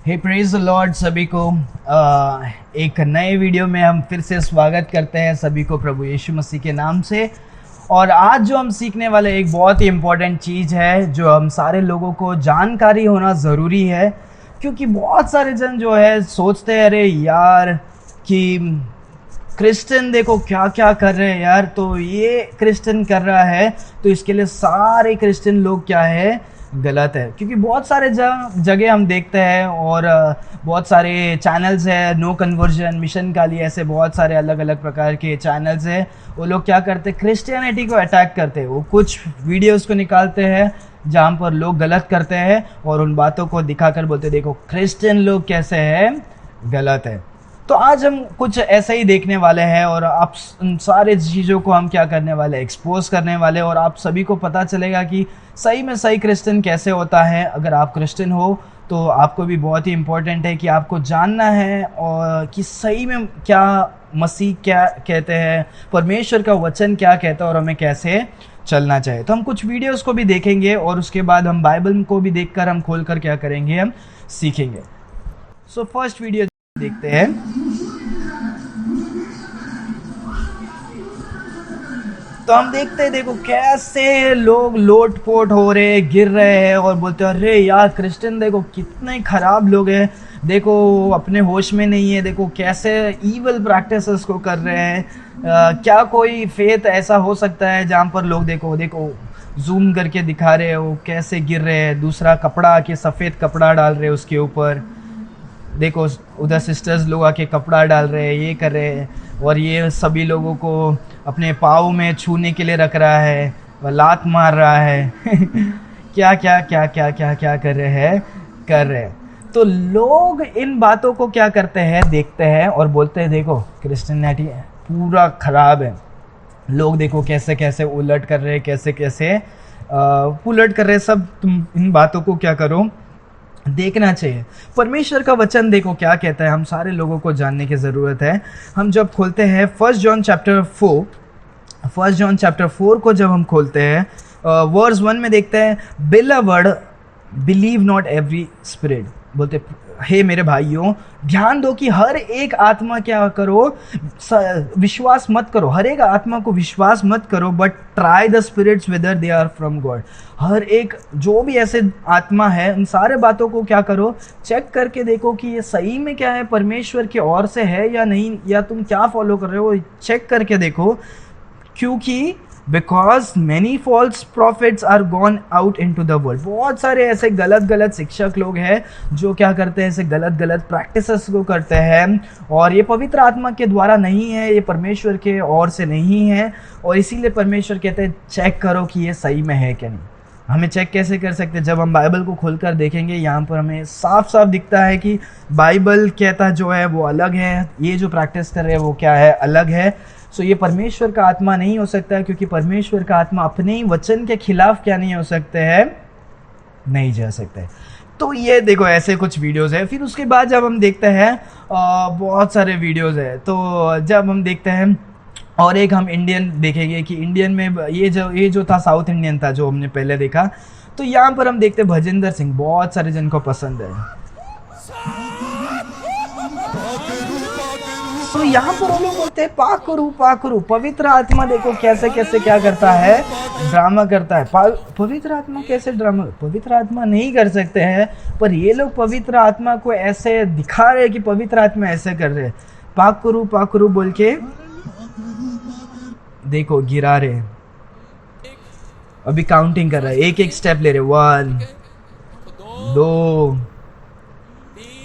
Hey praise the Lord. सभी को एक नए वीडियो में हम फिर से स्वागत करते हैं सभी को प्रभु यीशु मसीह के नाम से। और आज जो हम सीखने वाले एक बहुत ही इम्पोर्टेंट चीज़ है जो हम सारे लोगों को जानकारी होना ज़रूरी है, क्योंकि बहुत सारे जन जो है सोचते हैं अरे यार कि क्रिश्चियन देखो क्या क्या कर रहे हैं यार, तो ये क्रिश्चियन कर रहा है तो इसके लिए सारे क्रिश्चियन लोग क्या है, गलत है। क्योंकि बहुत सारे जगह हम देखते हैं और बहुत सारे चैनल्स है, नो कन्वर्जन, मिशन काली, ऐसे बहुत सारे अलग अलग प्रकार के चैनल्स हैं। वो लोग क्या करते हैं, क्रिश्चियनिटी को अटैक करते हैं। वो कुछ वीडियोस को निकालते हैं जहाँ पर लोग गलत करते हैं और उन बातों को दिखाकर बोलते देखो क्रिश्चियन लोग कैसे हैं, गलत है। तो आज हम कुछ ऐसा ही देखने वाले हैं और आप उन सारे चीज़ों को हम क्या करने वाले, एक्सपोज करने वाले, और आप सभी को पता चलेगा कि सही में सही क्रिश्चियन कैसे होता है। अगर आप क्रिश्चियन हो तो आपको भी बहुत ही इम्पोर्टेंट है कि आपको जानना है और कि सही में क्या मसीह क्या कहते हैं, परमेश्वर का वचन क्या कहता है और हमें कैसे चलना चाहिए। तो हम कुछ वीडियोस को भी देखेंगे और उसके बाद हम बाइबल को भी देखकर हम खोलकर क्या करेंगे, हम सीखेंगे। सो फर्स्ट वीडियो देखते हैं। तो हम देखते हैं देखो कैसे लोग लोटपोट हो रहे, गिर रहे हैं और बोलते हैं अरे यार क्रिश्चियन देखो कितने खराब लोग हैं, देखो अपने होश में नहीं है, देखो कैसे ईवल प्रैक्टिसेस को कर रहे हैं। क्या कोई फेथ ऐसा हो सकता है जहाँ पर लोग देखो देखो जूम करके दिखा रहे हो कैसे गिर रहे हैं, दूसरा कपड़ा आके सफ़ेद कपड़ा डाल रहे हैं उसके ऊपर, देखो उधर सिस्टर्स लोग आके कपड़ा डाल रहे हैं, ये कर रहे हैं, और ये सभी लोगों को अपने पाँव में छूने के लिए रख रहा है, वह लात मार रहा है क्या क्या क्या क्या क्या क्या कर रहे हैं। तो लोग इन बातों को क्या करते हैं, देखते हैं और बोलते हैं देखो क्रिश्चियनिटी पूरा खराब है। लोग देखो कैसे कैसे उलट कर रहे हैं, कैसे कैसे उलट कर रहे हैं। सब तुम इन बातों को क्या करो, देखना चाहिए। परमेश्वर का वचन देखो क्या कहता है, हम सारे लोगों को जानने की ज़रूरत है। हम जब खोलते हैं फर्स्ट जॉन चैप्टर 4 को जब हम खोलते हैं, वर्स 1 में देखते हैं, beloved believe not every spirit, बोलते हे मेरे भाइयों ध्यान दो कि हर एक आत्मा क्या करो, विश्वास मत करो, हर एक आत्मा को विश्वास मत करो, but try the spirits whether they are from God. हर एक जो भी ऐसे आत्मा है उन सारे बातों को क्या करो, चेक करके देखो कि ये सही में क्या है, परमेश्वर की ओर से है या नहीं, या तुम क्या फॉलो कर रहे हो, चेक करके देखो। क्योंकि because many false prophets are gone out into the world, बहुत सारे ऐसे गलत शिक्षक लोग हैं जो क्या करते हैं, ऐसे गलत प्रैक्टिसेस को करते हैं, और ये पवित्र आत्मा के द्वारा नहीं है, ये परमेश्वर के ओर से नहीं है। और इसीलिए परमेश्वर कहते हैं चेक करो कि ये सही में है क्या नहीं। हमें चेक कैसे कर सकते हैं, जब हम बाइबल को खोलकर देखेंगे, यहाँ पर हमें साफ साफ दिखता है कि बाइबल कहता जो है वो अलग है, ये जो प्रैक्टिस कर रहे हैं वो क्या है, अलग है। सो ये परमेश्वर का आत्मा नहीं हो सकता है, क्योंकि परमेश्वर का आत्मा अपने ही वचन के खिलाफ क्या नहीं हो सकते हैं, नहीं जा सकते। तो ये देखो ऐसे कुछ वीडियोस है। फिर उसके बाद जब हम देखते हैं बहुत सारे वीडियोस है, तो जब हम देखते हैं और एक हम इंडियन देखेंगे कि इंडियन में ये जो था साउथ इंडियन था जो हमने पहले देखा। तो यहाँ पर हम देखते हैं भजिंदर सिंह, बहुत सारे जन को पसंद है। तो यहाँ पर वो लोग बोलते हैं पाकरू, पवित्र आत्मा देखो कैसे कैसे क्या करता है, ड्रामा करता है। पवित्र आत्मा कैसे ड्रामा, पवित्र आत्मा नहीं कर सकते हैं, पर ये लोग पवित्र आत्मा को ऐसे दिखा रहे हैं कि पवित्र आत्मा ऐसे कर रहे हैं, पाकरू बोल के देखो गिरा रहे। अभी काउंटिंग कर रहा है, एक स्टेप ले रहे, 1 2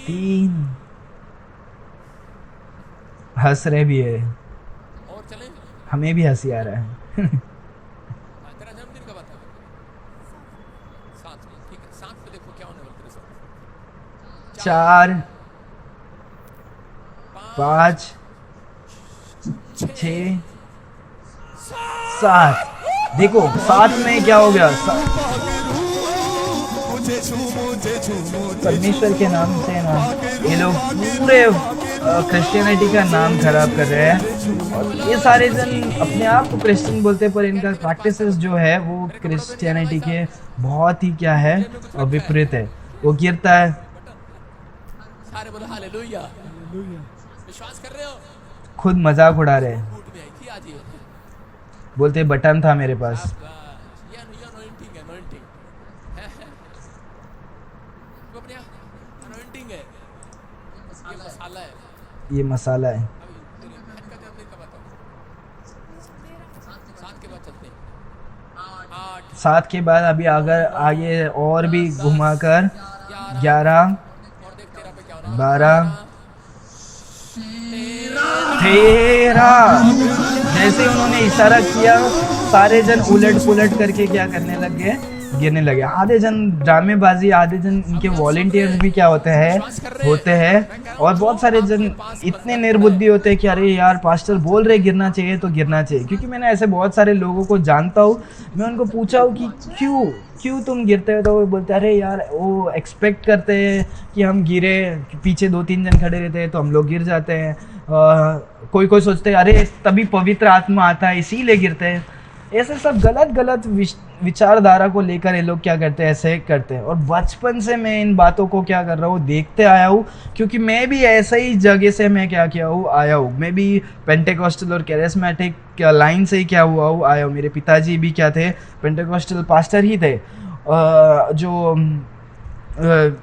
3, हंस रहे भी है, हमें भी हंसी आ रहा है 4 5 6 7, देखो 7 में क्या हो गया, परमेश्वर के नाम से ना ये लोग पूरे क्रिश्चियनिटी का नाम खराब कर रहे हैं। और ये सारे जन अपने आप को क्रिश्चियन बोलते हैं, पर इनका प्रैक्टिसेस जो है वो क्रिश्चियनिटी के बहुत ही क्या है विपरीत है। वो गिरता है, सारे बोलो हालेलुया, विश्वास कर रहे हो? खुद मजाक उड़ा रहे हैं, फूट में आई थी आज ये बोलते बटन था मेरे पास। ये anointing है, anointing तो अपने anointing है, ये मसाला है। ये मसाला है। अभी तेरे बहन का जन्मदिन कब आता है? 7 के बाद चलते हैं। 8 7 के बाद अभी अगर आगे और भी घुमाकर 11 और देख तेरा पे क्या होना है। 12 13 जैसे उन्होंने इशारा किया सारे जन उलट पुलट करके क्या करने लग गए, गिरने लगे। आधे जन ड्रामेबाजी, आधे जन इनके वॉलेंटियर्स भी क्या होते हैं और बहुत सारे जन इतने निर्बुद्धि होते हैं कि अरे यार पास्टर बोल रहे गिरना चाहिए तो गिरना चाहिए। क्योंकि मैंने ऐसे बहुत सारे लोगों को जानता हूँ, मैं उनको पूछा हूँ कि क्यों तुम गिरते हो, तो वो बोलते हैं अरे यार वो एक्सपेक्ट करते हैं कि हम गिरे, पीछे 2-3 जन खड़े रहते हैं तो हम लोग गिर जाते हैं। कोई सोचते हैं अरे तभी पवित्र आत्मा आता है इसीलिए गिरते हैं। ऐसे सब गलत विचारधारा को लेकर ये लोग क्या करते हैं, ऐसे करते हैं। और बचपन से मैं इन बातों को क्या कर रहा हूँ, देखते आया हूँ, क्योंकि मैं भी ऐसा ही जगह से मैं क्या किया हूँ, आया हूँ। मैं भी पेंटेकोस्टल और कैरिस्मेटिक लाइन से ही क्या हुआ हूँ, आया हूँ। मेरे पिताजी भी क्या थे, पेंटेकोस्टल पास्टर ही थे, जो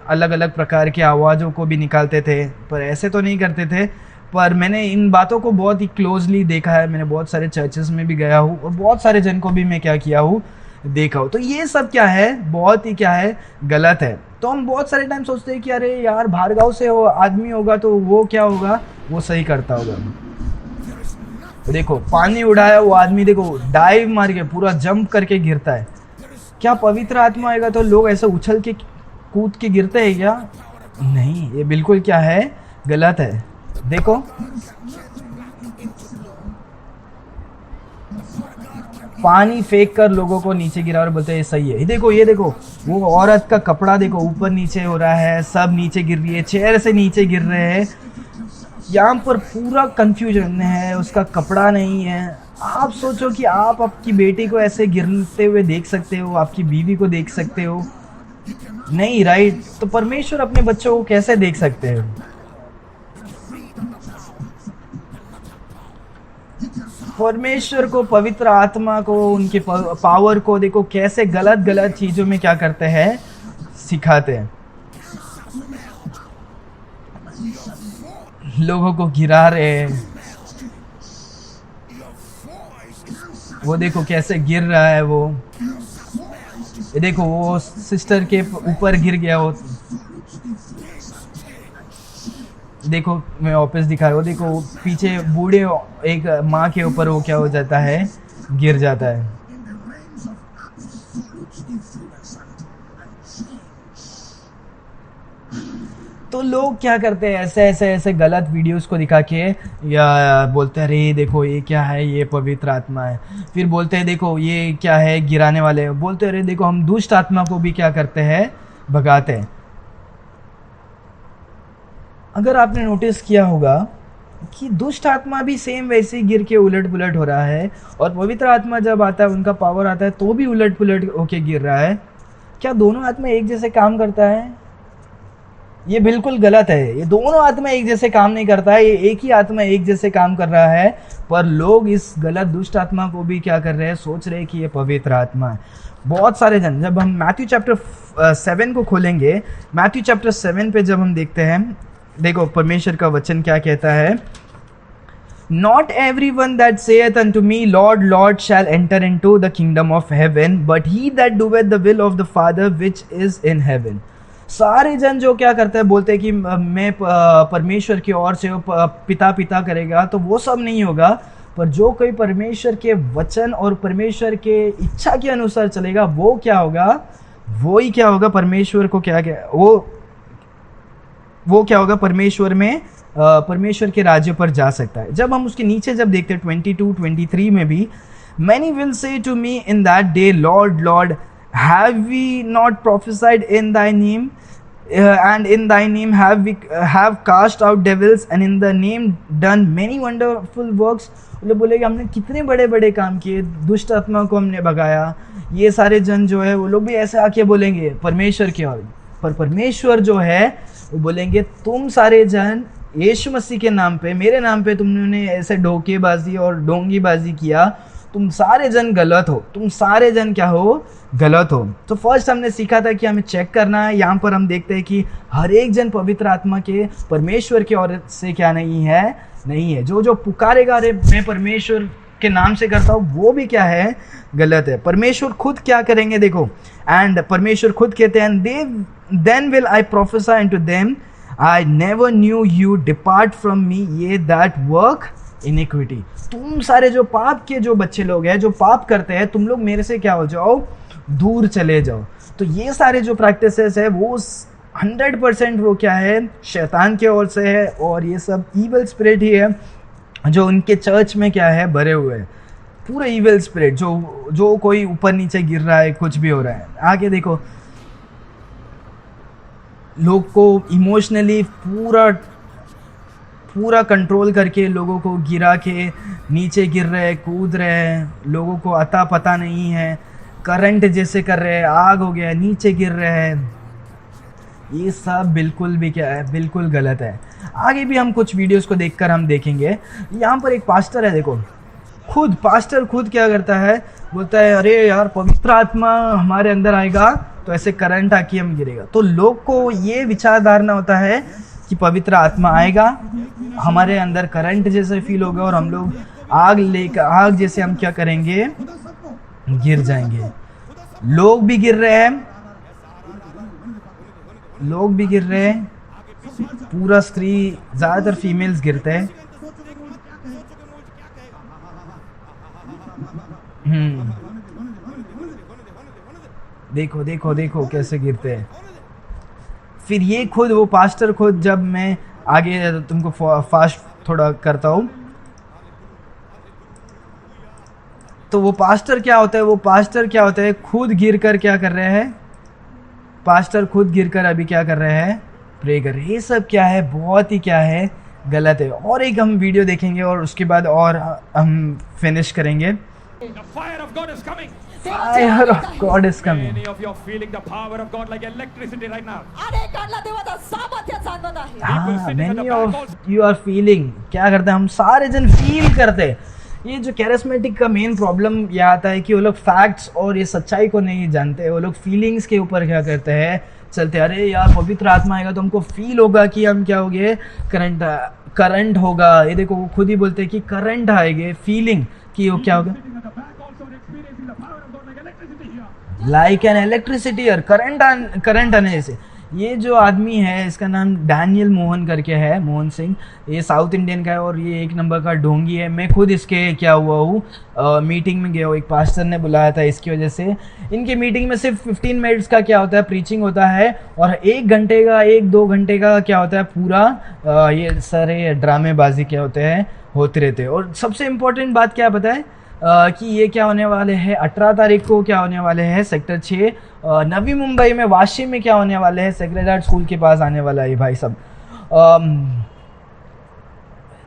अलग अलग प्रकार की आवाज़ों को भी निकालते थे, पर ऐसे तो नहीं करते थे। पर मैंने इन बातों को बहुत ही क्लोजली देखा है, मैंने बहुत सारे चर्चेस में भी गया हूँ और बहुत सारे जन को भी मैं क्या किया हूँ, देखा हूँ। तो ये सब क्या है, बहुत ही क्या है, गलत है। तो हम बहुत सारे टाइम सोचते हैं कि अरे यार बाहर गाँव से वो आदमी होगा तो वो क्या होगा, वो सही करता होगा। तो देखो पानी उड़ाया वो आदमी, देखो डाइव मार के पूरा जंप करके गिरता है। क्या पवित्र आत्मा आएगा तो लोग ऐसे उछल के कूद के गिरते हैं क्या? नहीं, ये बिल्कुल क्या है, गलत है। देखो पानी फेंक कर लोगों को नीचे गिरा और बोलते हैं ये सही है। ये देखो वो औरत का कपड़ा देखो ऊपर नीचे हो रहा है, सब नीचे गिर रही है, चेयर से नीचे गिर रहे हैं। यहाँ पर पूरा कंफ्यूजन है, उसका कपड़ा नहीं है। आप सोचो कि आप आपकी बेटी को ऐसे गिरते हुए देख सकते हो, आपकी बीवी को देख सकते हो? नहीं, राइट? तो परमेश्वर अपने बच्चों को कैसे देख सकते हैं? परमेश्वर को, पवित्र आत्मा को, उनके पावर को देखो कैसे गलत चीजों में क्या करते हैं, सिखाते हैं। लोगों को गिरा रहे हैं, वो देखो कैसे गिर रहा है वो। ये देखो वो सिस्टर के ऊपर गिर गया वो, देखो मैं वापस दिखा रहा हूँ। देखो पीछे बूढ़े एक माँ के ऊपर वो क्या हो जाता है, गिर जाता है। तो लोग क्या करते हैं, ऐसे गलत वीडियोस को दिखा के या बोलते हैं अरे देखो ये क्या है, ये पवित्र आत्मा है। फिर बोलते हैं देखो ये क्या है, गिराने वाले। बोलते हैं अरे देखो हम दुष्ट आत्मा को भी क्या करते हैं, भगाते हैं। अगर आपने नोटिस किया होगा कि दुष्ट आत्मा भी सेम वैसे ही गिर के उलट पुलट हो रहा है, और पवित्र आत्मा जब आता है, उनका पावर आता है तो भी उलट पुलट होके गिर रहा है। क्या दोनों आत्मा एक जैसे काम करता है? ये बिल्कुल गलत है। ये दोनों आत्मा एक जैसे काम नहीं करता है, ये एक ही आत्मा एक जैसे काम कर रहा है। पर लोग इस गलत दुष्ट आत्मा को भी क्या कर रहे हैं, सोच रहे हैं कि ये पवित्र आत्मा है। बहुत सारे जन, जब हम मैथ्यू चैप्टर 7 को खोलेंगे, मैथ्यू चैप्टर 7 पे जब हम देखते हैं, देखो परमेश्वर का वचन क्या कहता है। Not everyone that saith unto me, Lord, Lord, shall enter into the kingdom of heaven, but he that doeth the will of the Father which is in heaven. सारे जन जो क्या करते हैं, बोलते हैं कि मैं परमेश्वर की ओर से पिता करेगा, तो वो सब नहीं होगा। पर जो कोई परमेश्वर के वचन और परमेश्वर के इच्छा के अनुसार चलेगा, वो क्या होगा, वो ही क्या होगा, परमेश्वर को क्या वो क्या होगा, परमेश्वर में, परमेश्वर के राज्य पर जा सकता है। जब हम उसके नीचे जब देखते हैं 22-23 में भी, many will say to me in that day, Lord, Lord, have we not prophesied in thy name? and in thy name have cast out devils and in the name done many wonderful works. वो लोग बोले कि हमने कितने बड़े बड़े काम किए, दुष्ट आत्मा को हमने भगाया. ये सारे जन जो है वो लोग भी ऐसे आके बोलेंगे परमेश्वर की ओर, पर परमेश्वर जो है वो बोलेंगे तुम सारे जन यीशु मसीह के नाम पे, मेरे नाम पे तुमने ऐसे धोखेबाजी और ढोंगीबाजी किया, तुम सारे जन गलत हो, तुम सारे जन क्या हो, गलत हो. तो फर्स्ट हमने सीखा था कि हमें चेक करना है. यहाँ पर हम देखते हैं कि हर एक जन पवित्र आत्मा के परमेश्वर की ओर से क्या नहीं है. जो पुकारेगा अरे मैं परमेश्वर के नाम से करता हूँ, वो भी क्या है, गलत है. परमेश्वर खुद क्या करेंगे देखो, एंड परमेश्वर खुद कहते हैं then will I profess into them I never knew you, depart from me ye that work inequity. तुम सारे जो पाप के जो बच्चे लोग हैं, जो पाप करते हैं, तुम लोग मेरे से क्या हो जाओ, दूर चले जाओ. तो ये सारे जो प्रैक्टिसेस है वो 100% वो क्या है, शैतान के ओर से है, और ये सब ईवल स्पिरिट ही है जो उनके चर्च में क्या है, भरे हुए हैं. पूरा ईवल स्पिरिट जो कोई ऊपर नीचे गिर रहा है, कुछ भी हो रहा है. आगे देखो, लोग को इमोशनली पूरा कंट्रोल करके लोगों को गिरा के नीचे गिर रहे हैं, कूद रहे हैं, लोगों को अता पता नहीं है, करंट जैसे कर रहे हैं, आग हो गया, नीचे गिर रहे हैं. ये सब बिल्कुल भी क्या है, बिल्कुल गलत है. आगे भी हम कुछ वीडियोस को देखकर हम देखेंगे. यहाँ पर एक पास्टर है, देखो पास्टर खुद क्या करता है, बोलता है अरे यार पवित्र आत्मा हमारे अंदर आएगा तो ऐसे करंट आके हम गिरेगा. तो लोग को ये विचारधारणा होता है कि पवित्र आत्मा आएगा, हमारे अंदर करंट जैसे फील होगा और हम लोग आग जैसे हम क्या करेंगे, गिर जाएंगे. लोग भी गिर रहे हैं, पूरा स्त्री, ज़्यादातर फीमेल्स गिरते हैं. देखो कैसे गिरते हैं. फिर ये खुद वो पास्टर खुद, जब मैं आगे तुमको फास्ट थोड़ा करता हूँ, तो वो पास्टर क्या होता है, खुद गिर कर क्या कर रहे हैं, पास्टर खुद गिर कर अभी क्या कर रहे हैं, प्रे कर रहे हैं. ये सब क्या है, बहुत ही क्या है, गलत है. और एक हम वीडियो देखेंगे और उसके बाद और हम फिनिश करेंगे. The fire of God is coming. Fire of God is coming. Many of you are feeling the power of God like electricity right now. अनेकांना देवाचं सामर्थ्य जाणवत आहे. People sitting at the Many back of also. you are feeling, क्या करते हैं हम सारे जन फील करते हैं. ये जो कैरिस्मेटिक का मेन प्रॉब्लम ये आता है कि वो लोग फैक्ट्स और ये सच्चाई को नहीं जानते. वो लोग फीलिंग्स के ऊपर क्या करते हैं, चलते. अरे यार पवित्र आत्मा आएगा तो हमको फील होगा कि हम क्या होंगे, करंट होगा. ये देखो वो खुद ही बोलते हैं कि करंट आएंगे, फीलिंग कि वो क्या होगा, लाइक एन इलेक्ट्रिसिटी और करंट आने जैसे. ये जो आदमी है इसका नाम डैनियल मोहन करके है, मोहन सिंह. ये साउथ इंडियन का है और ये 1 नंबर का ढोंगी है. मैं खुद इसके क्या हुआ हूँ, मीटिंग में गया हूँ. एक पास्टर ने बुलाया था इसकी वजह से. इनके मीटिंग में सिर्फ 15 मिनट्स का क्या होता है, प्रीचिंग होता है, और 1-2 घंटे का क्या होता है, पूरा ये सारे ड्रामेबाजी क्या होते रहते हैं. और सबसे इम्पोर्टेंट बात क्या पता है, कि ये क्या होने वाले हैं, 18 तारीख को क्या होने वाले हैं, सेक्टर 6 नवी मुंबई में वाशी में क्या होने वाले हैं, सेक्रेड हार्ट स्कूल के पास आने वाला है. भाई सब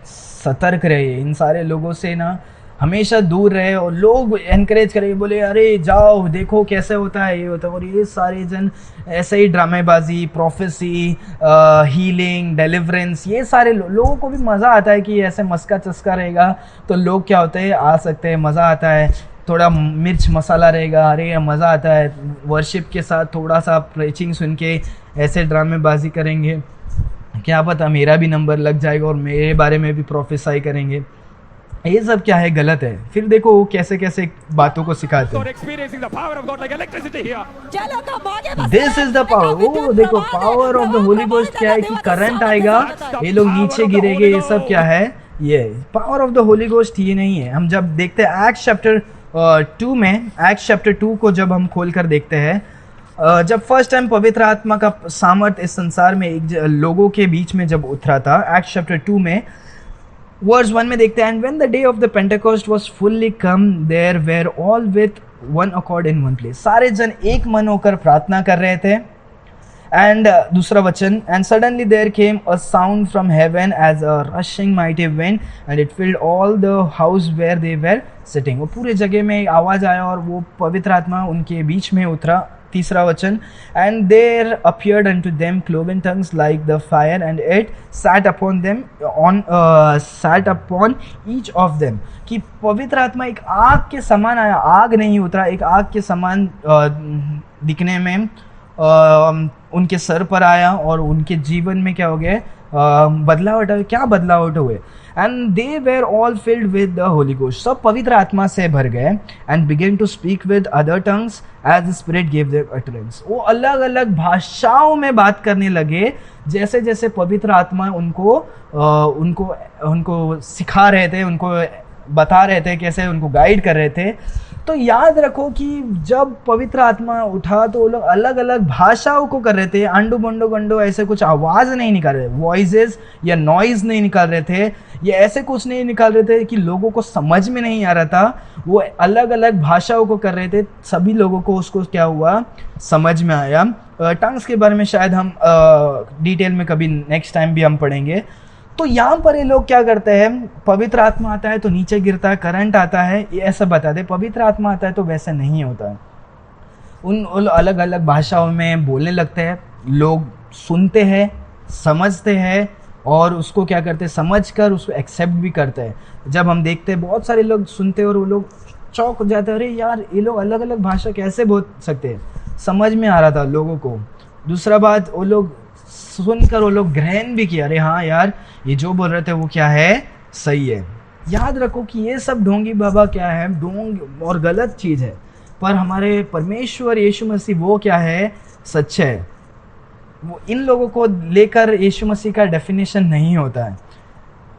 सतर्क रहिए, इन सारे लोगों से ना हमेशा दूर रहे. और लोग एनकरेज करेंगे, बोले अरे जाओ देखो कैसे होता है, ये होता है. और ये सारे जन ऐसे ही ड्रामेबाजी, प्रोफेसी, हीलिंग, डिलीवरेंस, ये सारे लोगों को भी मज़ा आता है कि ऐसे मस्का चस्का रहेगा तो लोग क्या होते हैं, आ सकते हैं, मज़ा आता है. थोड़ा मिर्च मसाला रहेगा, अरे मज़ा आता है. वर्शिप के साथ थोड़ा सा प्रीचिंग सुन के ऐसे ड्रामेबाजी करेंगे, क्या पता मेरा भी नंबर लग जाएगा और मेरे बारे में भी प्रोफेसाई करेंगे. ये सब क्या है, गलत है. फिर देखो वो कैसे कैसे बातों को सिखाते God हैं. experiencing the power of God like electricity here. ज्या लोक मागे बसले दिस इज द पावर. वो देखो power of the Holy ghost क्या है कि करंट आएगा, ये लोग नीचे गिरेंगे. ये सब क्या है, ये power of the Holy ghost ये नहीं है. हम जब देखते हैं एक्ट्स चैप्टर 2 में, एक्ट्स चैप्टर 2 को जब हम खोल कर देखते हैं, जब फर्स्ट टाइम पवित्र आत्मा का सामर्थ इस संसार में लोगों के बीच में जब उतरा था, एक्ट्स चैप्टर 2 में वर्स 1 में देखते हैं, and when the day of the Pentecost was fully come there were all with one accord in one place. सारे जन एक मन होकर प्रार्थना कर रहे थे. एंड दूसरा वचन, and suddenly there came a sound from heaven as a rushing mighty wind and it filled all the house where they were sitting. वो पूरे जगह में एक आवाज़ आया और वो पवित्र आत्मा उनके बीच में उतरा। तीसरा वचन, and there appeared unto them cloven tongues like the fire and it sat upon them sat upon each of them. कि पवित्र आत्मा एक आग के समान आया, आग नहीं उतरा, एक आग के समान दिखने में उनके सर पर आया और उनके जीवन में क्या हो गया, बदलावट हुए। क्या बदलावट हुए? And they were all filled with the Holy Ghost. सब पवित्र आत्मा से भर गए and begin to speak with other tongues as the spirit give them utterance. वो अलग अलग भाषाओं में बात करने लगे जैसे जैसे पवित्र आत्मा उनको सिखा रहे थे, उनको बता रहे थे, कैसे उनको गाइड कर रहे थे। तो याद रखो कि जब पवित्र आत्मा उठा तो वो लोग अलग अलग भाषाओं को कर रहे थे। अंडो बंडो गंडो ऐसे कुछ आवाज़ नहीं निकाल रहे, वॉइसेस या नॉइज़ नहीं निकाल रहे थे, ये ऐसे कुछ नहीं निकाल रहे थे कि लोगों को समझ में नहीं आ रहा था। वो अलग अलग भाषाओं को कर रहे थे, सभी लोगों को उसको क्या हुआ, समझ में आया। टंग्स के बारे में शायद हम डिटेल में कभी नेक्स्ट टाइम भी हम पढ़ेंगे। तो यहाँ पर ये लोग क्या करते हैं, पवित्र आत्मा आता है तो नीचे गिरता है, करंट आता है, ये ऐसा बताते। पवित्र आत्मा आता है तो वैसा नहीं होता है। उन अलग अलग भाषाओं में बोलने लगते हैं, लोग सुनते हैं, समझते हैं और उसको क्या करते हैं, समझ कर उसको एक्सेप्ट भी करते हैं। जब हम देखते हैं बहुत सारे लोग सुनते हैं और वो लोग चौंक जाते हैं, अरे यार ये लोग अलग अलग भाषा कैसे बोल सकते हैं, समझ में आ रहा था लोगों को। दूसरा बात, वो लोग सुनकर वो लोग ग्रहण भी किया, अरे हाँ यार ये जो बोल रहे थे वो क्या है, सही है। याद रखो कि ये सब ढोंगी बाबा क्या है, ढोंग और गलत चीज़ है, पर हमारे परमेश्वर यीशु मसीह वो क्या है, सच है। वो इन लोगों को लेकर यीशु मसीह का डेफिनेशन नहीं होता है।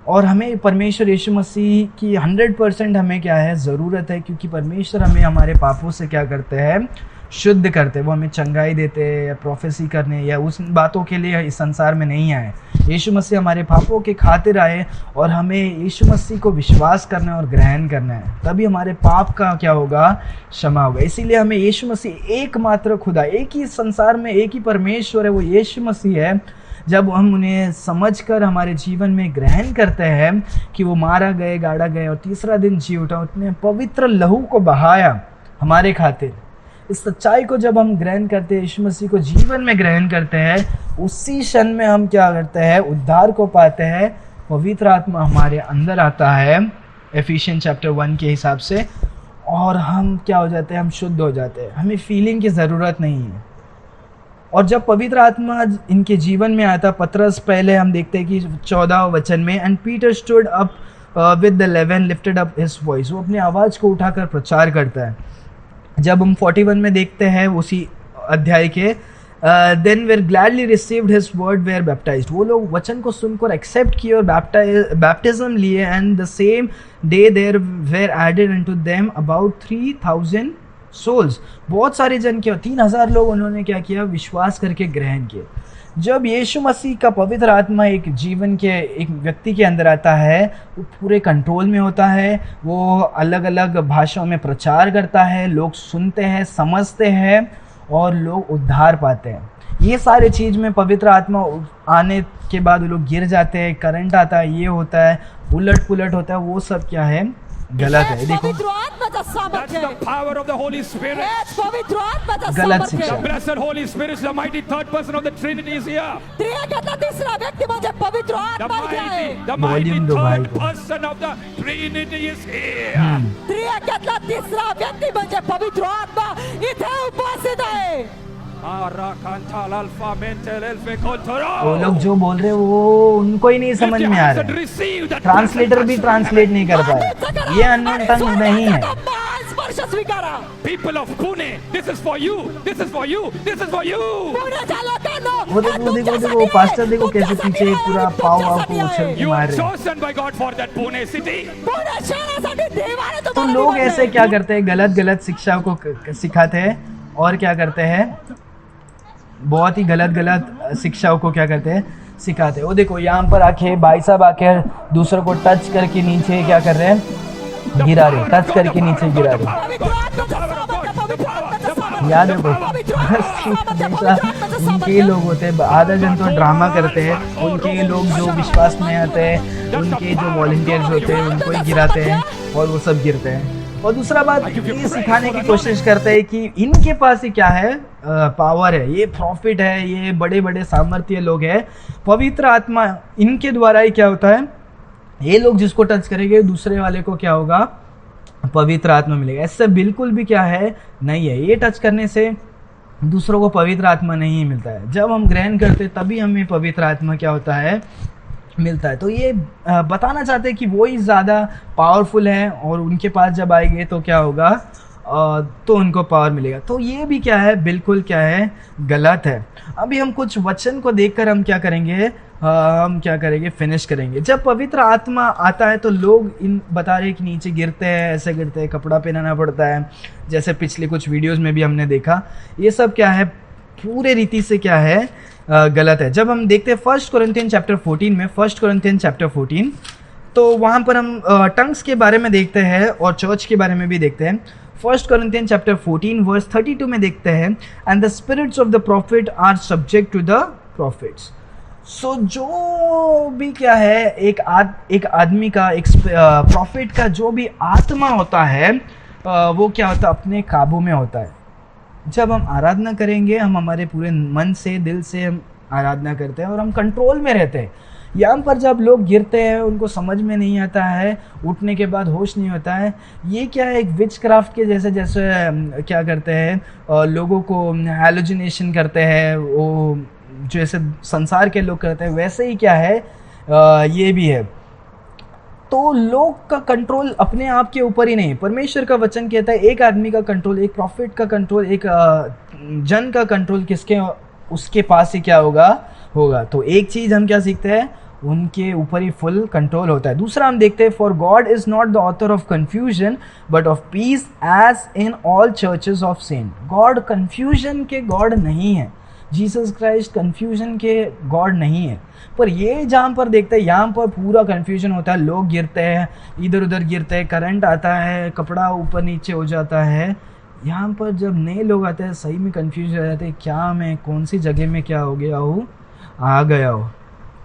और हमें परमेश्वर यीशु मसीह की 100% हमें क्या है, ज़रूरत है, क्योंकि परमेश्वर हमें हमारे पापों से क्या करते हैं, शुद्ध करते। वो हमें चंगाई देते या प्रोफेसी करने या उस बातों के लिए इस संसार में नहीं आए। यीशु मसीह हमारे पापों के खातिर आए और हमें यीशु मसीह को विश्वास करना है और ग्रहण करना है, तभी हमारे पाप का क्या होगा, क्षमा होगा। इसीलिए हमें यीशु मसीह एकमात्र खुदा, एक ही संसार में एक ही परमेश्वर है, वो यीशु मसीह है। जब हम उन्हें समझकर हमारे जीवन में ग्रहण करते हैं कि वो मारा गए, गाड़ा गए और तीसरा दिन जी उठा, उतने पवित्र लहू को बहाया हमारे खातिर। इस सच्चाई को जब हम ग्रहण करते हैं, यीशु मसीह को जीवन में ग्रहण करते हैं, उसी क्षण में हम क्या करते हैं, उद्धार को पाते हैं। पवित्र आत्मा हमारे अंदर आता है एफिशियंस चैप्टर 1 के हिसाब से, और हम क्या हो जाते हैं, हम शुद्ध हो जाते हैं। हमें फीलिंग की ज़रूरत नहीं है। और जब पवित्र आत्मा इनके जीवन में आता, पतरस पहले हम देखते हैं कि 14 वचन में, and Peter stood up with the 11 lifted up his voice. वो अपनी आवाज़ को उठाकर प्रचार करता है। जब हम 41 में देखते हैं उसी अध्याय के, then were gladly received his word were baptized. वो लोग वचन को सुनकर एक्सेप्ट किए और बैप्टिज्म लिए, and the same day there were added into them about 3000 souls. बहुत सारे जन के 3000 लोग उन्होंने क्या किया, विश्वास करके ग्रहण किए। जब यीशु मसीह का पवित्र आत्मा एक जीवन के एक व्यक्ति के अंदर आता है, वो पूरे कंट्रोल में होता है, वो अलग अलग भाषाओं में प्रचार करता है, लोग सुनते हैं, समझते हैं और लोग उद्धार पाते हैं। ये सारे चीज़ में पवित्र आत्मा आने के बाद वो लोग गिर जाते हैं, करंट आता है, ये होता है, उलट पुलट होता है, वो सब क्या है, गलत है। देखो, पवित्र आत्माचा सामर्थ्य आहे. That's the power of the Holy Spirit. हेच पवित्र आत्माचा गलत सामर्थ्य शिक्षा. आहे. Blessed Holy Spirit, the mighty third person of the Trinity is here. त्रिएकातला तिसरा व्यक्ती म्हणजे पवित्र The आत्मा इथे आहे. mighty, the mighty Volume दो भाई third को. person of the Trinity is here. त्रिएकातला तिसरा व्यक्ती म्हणजे पवित्र आत्मा इथे उपस्थित आहे. Arakantal alpha mental elfe वो control. लोग जो बोल रहे हैं वो उनको ही नहीं समझ में आ रहा है। Receive the ट्रांसलेटर भी ट्रांसलेट नहीं कर पाया। ये अननोन टंग नहीं है। स्पर्श स्वीकारा. people of Pune. This is for you. This is for you. This is for you. पुण्याच्या लोकांनो, वो देखो वो पास्टर देखो कैसे पीछे पूरा पाव को उछल के You मार are रहे हैं। chosen by God for that Pune city. Pune शहरासाठी देवाने तो तुम्हाला लोग निवडलंय. ऐसे क्या करते हैं, गलत गलत शिक्षा को सिखाते हैं और क्या करते हैं, बहुत ही गलत गलत शिक्षाओं को क्या करते हैं, सिखाते हैं। वो देखो यहाँ पर आके भाई साहब आके दूसरों को टच करके नीचे क्या कर रहे हैं, गिरा रहे, टच करके नीचे गिरा रहे। पवित्र आत्माचा सामर्थ्य, पवित्र आत्माचा सामर्थ्य. याद है हमेशा उनके लोग होते हैं, आधा जन तो ड्रामा करते हैं, उनके लोग जो विश्वास में आते हैं, उनके जो वॉलंटियर्स होते हैं उनको ही गिराते हैं और वो सब गिरते हैं। और दूसरा बात ये सिखाने की कोशिश करते हैं कि इनके पास ही क्या है, पावर है, ये प्रॉफिट है, ये बड़े बड़े सामर्थ्य लोग हैं, पवित्र आत्मा इनके द्वारा ही क्या होता है, ये लोग जिसको टच करेंगे दूसरे वाले को क्या होगा, पवित्र आत्मा मिलेगा। ऐसा बिल्कुल भी क्या है नहीं है, ये टच करने से दूसरों को पवित्र आत्मा नहीं मिलता है। जब हम ग्रहण करते तभी हमें पवित्र आत्मा क्या होता है, मिलता है। तो ये बताना चाहते हैं कि वो ही ज़्यादा पावरफुल है और उनके पास जब आएंगे तो क्या होगा, तो उनको पावर मिलेगा। तो ये भी क्या है, बिल्कुल क्या है, गलत है। अभी हम कुछ वचन को देखकर हम क्या करेंगे, हम क्या करेंगे, फिनिश करेंगे। जब पवित्र आत्मा आता है तो लोग इन बता रहे कि नीचे गिरते हैं, ऐसे गिरते हैं, कपड़ा पहनाना पड़ता है, जैसे पिछले कुछ वीडियोस में भी हमने देखा। ये सब क्या है, पूरे रीति से क्या है, गलत है। जब हम देखते हैं 1 कोरिन्थियन चैप्टर 14 में, 1 कोरिन्थियन चैप्टर 14, तो वहाँ पर हम टंग्स के बारे में देखते हैं और चर्च के बारे में भी देखते हैं। 1 कोरिन्थियन चैप्टर 14 वर्स 32 में देखते हैं, and the spirits of the prophet are subject to the prophets. So जो भी क्या है, एक आदमी का, एक प्रॉफिट का जो भी आत्मा होता है, वो क्या होता है, अपने काबू में होता है। जब हम आराधना करेंगे, हम हमारे पूरे मन से, दिल से हम आराधना करते हैं और हम कंट्रोल में रहते हैं। यहाँ पर जब लोग गिरते हैं, उनको समझ में नहीं आता है, उठने के बाद होश नहीं होता है, ये क्या है, एक विच क्राफ्ट के जैसे क्या करते हैं, लोगों को हैलुसिनेशन करते हैं, वो जैसे संसार के लोग करते हैं, वैसे ही क्या है, ये भी है। तो लोग का कंट्रोल अपने आप के ऊपर ही नहीं, परमेश्वर का वचन कहता है एक आदमी का कंट्रोल, एक प्रॉफिट का कंट्रोल, एक जन का कंट्रोल किसके, उसके पास ही क्या होगा। तो एक चीज़ हम क्या सीखते हैं, उनके ऊपर ही फुल कंट्रोल होता है। दूसरा हम देखते हैं, for God is not the author of confusion but of peace as in all churches of saint. God confusion के गॉड नहीं है, जीसस क्राइस्ट कन्फ्यूजन के गॉड नहीं है। पर ये जहाँ पर देखते हैं, यहाँ पर पूरा कन्फ्यूजन होता है, लोग गिरते हैं, इधर उधर गिरते हैं, करंट आता है, कपड़ा ऊपर नीचे हो जाता है। यहाँ पर जब नए लोग आते हैं, सही में कन्फ्यूज हो जाते हैं, क्या मैं कौन सी जगह में क्या हो गया हूँ, आ गया हो।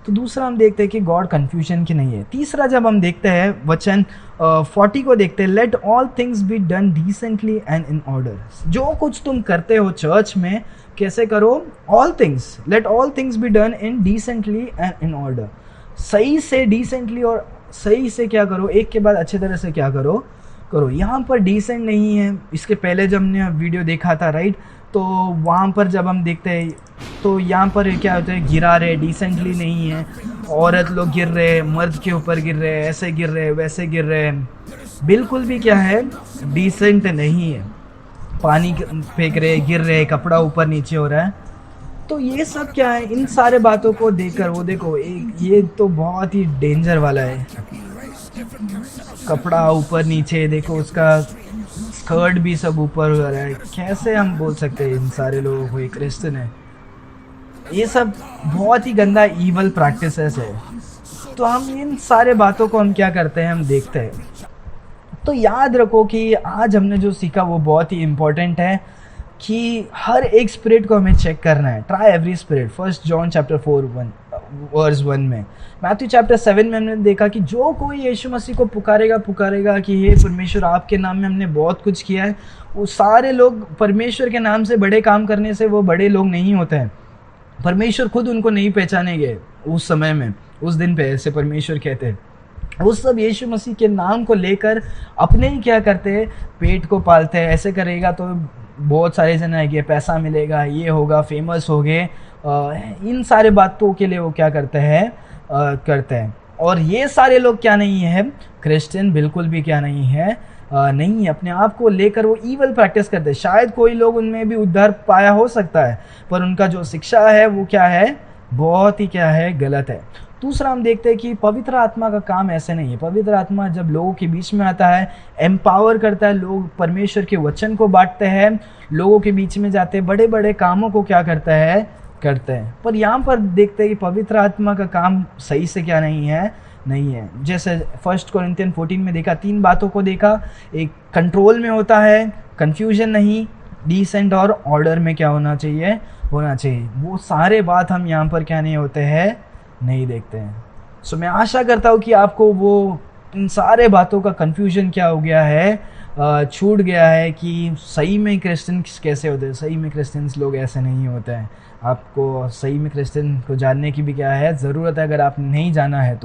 तो दूसरा हम देखते हैं कि गॉड कन्फ्यूजन की नहीं है। तीसरा जब हम देखते हैं वचन 40 को देखते हैं, let all things be done decently and in order. जो कुछ तुम करते हो चर्च में, कैसे करो, all things, let all things be done in decently and in order. सही से, डिसेंटली और सही से क्या करो, एक के बाद अच्छे तरह से क्या करो। यहाँ पर डिसेंट नहीं है। इसके पहले जब हमने वीडियो देखा था, राइट, तो वहाँ पर जब हम देखते हैं तो यहाँ पर क्या होता है, गिरा रहे, डिसेंटली नहीं है, औरत लोग गिर रहे, मर्द के ऊपर गिर रहे, ऐसे गिर रहे, वैसे गिर रहे, बिल्कुल भी क्या है, डिसेंट नहीं है। पानी फेंक रहे, गिर रहे, कपड़ा ऊपर नीचे हो रहा है। तो ये सब क्या है, इन सारे बातों को देखकर वो देखो, ये तो बहुत ही डेंजर वाला है। कपड़ा ऊपर नीचे, देखो उसका स्कर्ट भी सब ऊपर हो रहा है। कैसे हम बोल सकते हैं इन सारे लोगों को एक क्रिश्चियन है? ये सब बहुत ही गंदा ईवल प्रैक्टिसेस है। तो हम इन सारे बातों को हम क्या करते हैं, हम देखते हैं। तो याद रखो कि आज हमने जो सीखा वो बहुत ही इम्पोर्टेंट है कि हर एक स्पिरिट को हमें चेक करना है। Try every spirit. 1 John chapter 4 verse 1 में, मैथ्यू चैप्टर 7 में हमने देखा कि जो कोई यीशु मसीह को पुकारेगा कि हे परमेश्वर, आपके नाम में हमने बहुत कुछ किया है, वो सारे लोग परमेश्वर के नाम से बड़े काम करने से वो बड़े लोग नहीं होते हैं। परमेश्वर खुद उनको नहीं पहचानेंगे उस समय में, उस दिन पे, ऐसे परमेश्वर कहते हैं। वो सब यीशु मसीह के नाम को लेकर अपने ही क्या करते हैं, पेट को पालते हैं। ऐसे करेगा तो बहुत सारे जन आएंगे, पैसा मिलेगा, ये होगा, फेमस हो गए, इन सारे बातों के लिए वो क्या करते हैं। और ये सारे लोग क्या नहीं है, क्रिश्चियन बिल्कुल भी क्या नहीं है, नहीं, अपने आप को लेकर वो ईवल प्रैक्टिस करते हैं। शायद कोई लोग उनमें भी उद्धार पाया हो सकता है, पर उनका जो शिक्षा है वो क्या है, बहुत ही क्या है, गलत है। दूसरा हम देखते हैं कि पवित्र आत्मा का काम ऐसे नहीं है। पवित्र आत्मा जब लोगों के बीच में आता है, एम्पावर करता है, लोग परमेश्वर के वचन को बांटते हैं, लोगों के बीच में जाते हैं, बड़े बड़े कामों को क्या करते हैं। पर यहाँ पर देखते हैं कि पवित्र आत्मा का काम सही से क्या नहीं है। जैसे 1 कोरिन्थियन 14 में देखा, 3 बातों को देखा। एक कंट्रोल में होता है, कंफ्यूजन नहीं, डिसेंट और ऑर्डर में क्या होना चाहिए, वो सारे बात हम यहाँ पर क्या नहीं होते हैं, नहीं देखते हैं। सो मैं आशा करता हूँ कि आपको वो इन सारे बातों का कन्फ्यूजन क्या हो गया है, छूट गया है कि सही में क्रिश्चियंस कैसे होते हैं। सही में क्रिश्चियंस लोग ऐसे नहीं होते हैं। आपको सही में क्रिश्चियन को जानने की भी क्या है ज़रूरत है, अगर आप नहीं जाना है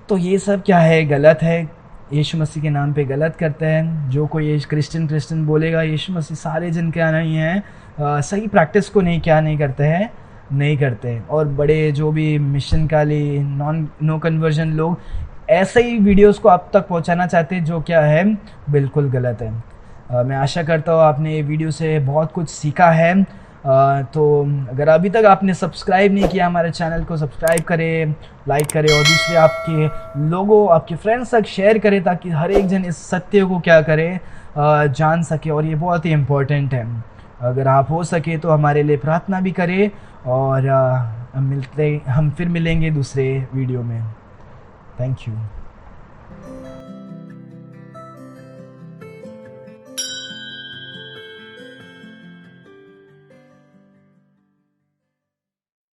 तो ये सब क्या है, गलत है। यीशु मसीह के नाम पे गलत करते हैं। जो कोई ये क्रिश्चियन बोलेगा यीशु मसीह सारे जन क्या नहीं हैं, सही प्रैक्टिस को नहीं करते। और बड़े जो भी मिशन काली नो कन्वर्जन लोग ऐसे ही वीडियोस को आप तक पहुंचाना चाहते हैं, जो क्या है बिल्कुल गलत है। मैं आशा करता हूँ आपने ये वीडियो से बहुत कुछ सीखा है। तो अगर अभी तक आपने सब्सक्राइब नहीं किया हमारे चैनल को, सब्सक्राइब करें, लाइक करें और दूसरे आपके लोगों, आपके फ्रेंड्स तक शेयर करें, ताकि हर एक जन इस सत्य को क्या करे, जान सके। और ये बहुत ही इम्पोर्टेंट है। अगर आप हो सके तो हमारे लिए प्रार्थना भी करें। और हम फिर मिलेंगे दूसरे वीडियो में। Thank you.